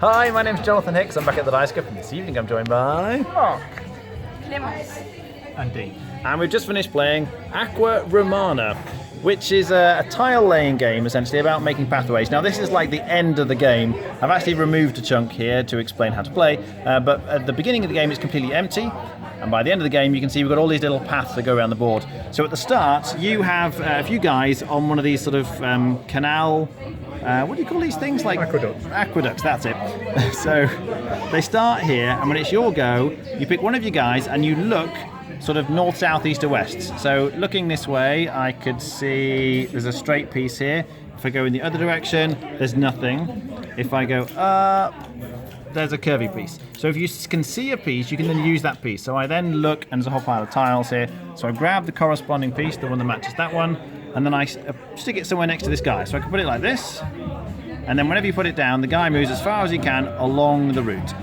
Hi, my name's Jonathan Hicks. I'm back at the Dice Cup, and this evening I'm joined by Mark. Clémence. And Dean. And we've just finished playing Aqua Romana, which is a tile laying game essentially about making pathways. Now this is like the end of the game. I've actually removed a chunk here to explain how to play, but at the beginning of the game it's completely empty, and by the end of the game you can see we've got all these little paths that go around the board. So at the start you have a few guys on one of these sort of canal, what do you call these things? Like Aqueducts. Aqueducts, that's it. So they start here, and when it's your go, you pick one of your guys and you look sort of north, south, east, or west. So looking this way, I could see there's a straight piece here. If I go in the other direction, there's nothing. If I go up, there's a curvy piece. So if you can see a piece, you can then use that piece. So I then look, and there's a whole pile of tiles here. So I grab the corresponding piece, the one that matches that one, and then I stick it somewhere next to this guy. So I can put it like this, and then whenever you put it down, the guy moves as far as he can along the route.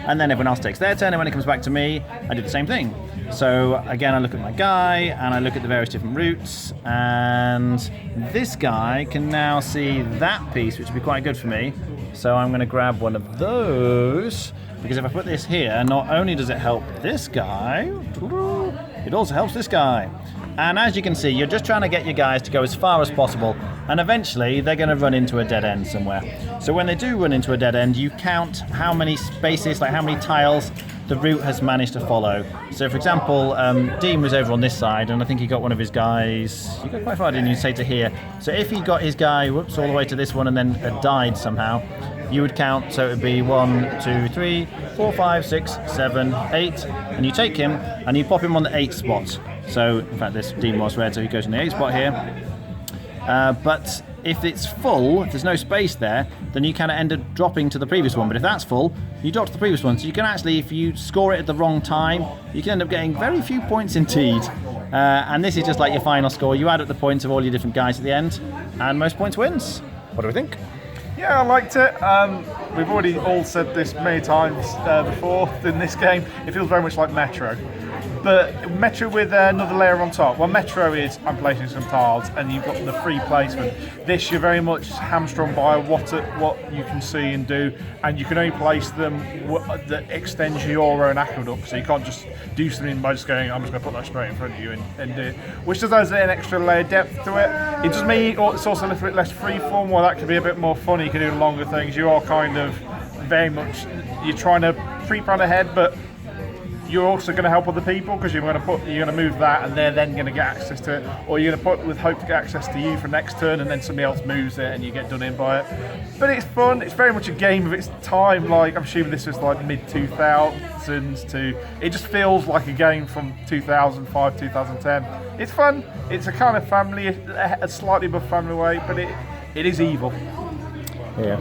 And then everyone else takes their turn, and when it comes back to me, I do the same thing. So again, I look at my guy, and I look at the various different routes, and this guy can now see that piece, which would be quite good for me. So I'm going to grab one of those, because if I put this here, not only does it help this guy, it also helps this guy. And as you can see, you're just trying to get your guys to go as far as possible, and eventually they're going to run into a dead end somewhere. So when they do run into a dead end, you count how many spaces, like how many tiles the route has managed to follow. So for example, Dean was over on this side, and I think he got one of his guys, you got quite far, didn't you, say to here. So if he got his guy, all the way to this one and then died somehow, you would count, so it would be 1, 2, 3, 4, 5, 6, 7, 8, and you take him and you pop him on the 8th spot. So in fact this Dean was red, so he goes in the 8th spot here. But if it's full, if there's no space there, then you kind of end up dropping to the previous one. But if that's full, you drop to the previous one. So you can actually, if you score it at the wrong time, you can end up getting very few points indeed. And this is just like your final score. You add up the points of all your different guys at the end, and most points wins. What do we think? Yeah, I liked it. We've already all said this many times before in this game. It feels very much like Metro. But Metro with another layer on top. Well, Metro is, I'm placing some tiles, and you've got the free placement. This, you're very much hamstrung by what you can see and do, and you can only place them that extends your own aqueduct. So you can't just do something by just going, I'm just going to put that straight in front of you and do it. Which does add an extra layer of depth to it. It does mean it's also a little bit less freeform, while that can be a bit more funny. You can do longer things. You are kind of very much, you're trying to pre-plan ahead, but you're also going to help other people, because you're going to move that, and they're then going to get access to it, or you're going to put with hope to get access to you for next turn, and then somebody else moves it and you get done in by it. But it's fun. It's very much a game of its time. Like, I'm assuming this was like mid 2000s to. It just feels like a game from 2005, 2010. It's fun. It's a kind of family, a slightly above family weight, but it is evil. Yeah.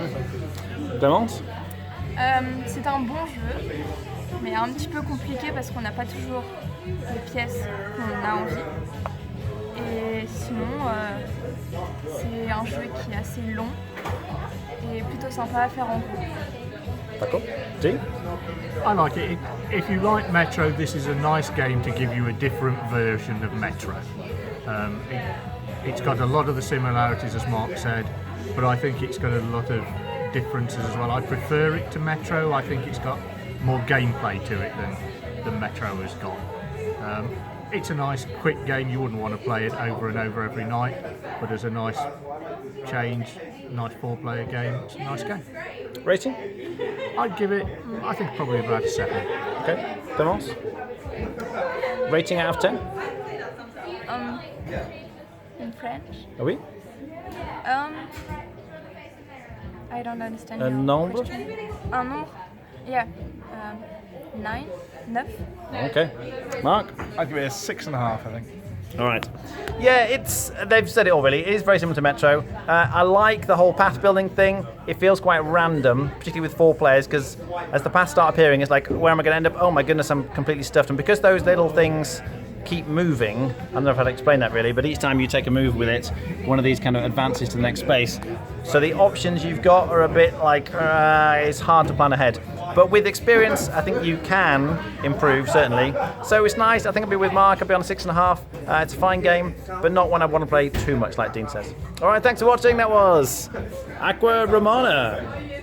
Clémence? C'est un bon jeu, mais un petit peu compliqué parce qu'on n'a pas toujours les pièces qu'on a envie. Et sinon, c'est un jeu qui est assez long et plutôt sympa à faire en groupe. D'accord. Dean? I like it. If you like Metro, this is a nice game to give you a different version of Metro. It's got a lot of the similarities, as Mark said, but I think it's got a lot of differences as well. I prefer it to Metro. I think it's got more gameplay to it than Metro has got. It's a nice quick game. You wouldn't want to play it over and over every night, but as a nice change, nice 4-player game, it's a nice game. Rating? I'd give it, I think, probably about a 7. Okay. Clémence? Rating out of 10? In French? Ah oui? I don't understand Un your nombre? question. Un nombre? Yeah. 9? Okay. Mark? I'd give it a 6.5, I think. All right. Yeah, they've said it all really. It is very similar to Metro. I like the whole path building thing. It feels quite random, particularly with 4 players, because as the paths start appearing, it's like, where am I going to end up? Oh my goodness, I'm completely stuffed. And because those little things keep moving, I don't know if I'd explain that really, but each time you take a move with it, one of these kind of advances to the next space. So the options you've got are a bit like, it's hard to plan ahead. But with experience, I think you can improve, certainly. So it's nice. I think I'll be with Mark. I'll be on a 6.5. It's a fine game, but not one I want to play too much, like Dean says. All right, thanks for watching. That was Aqua Romana.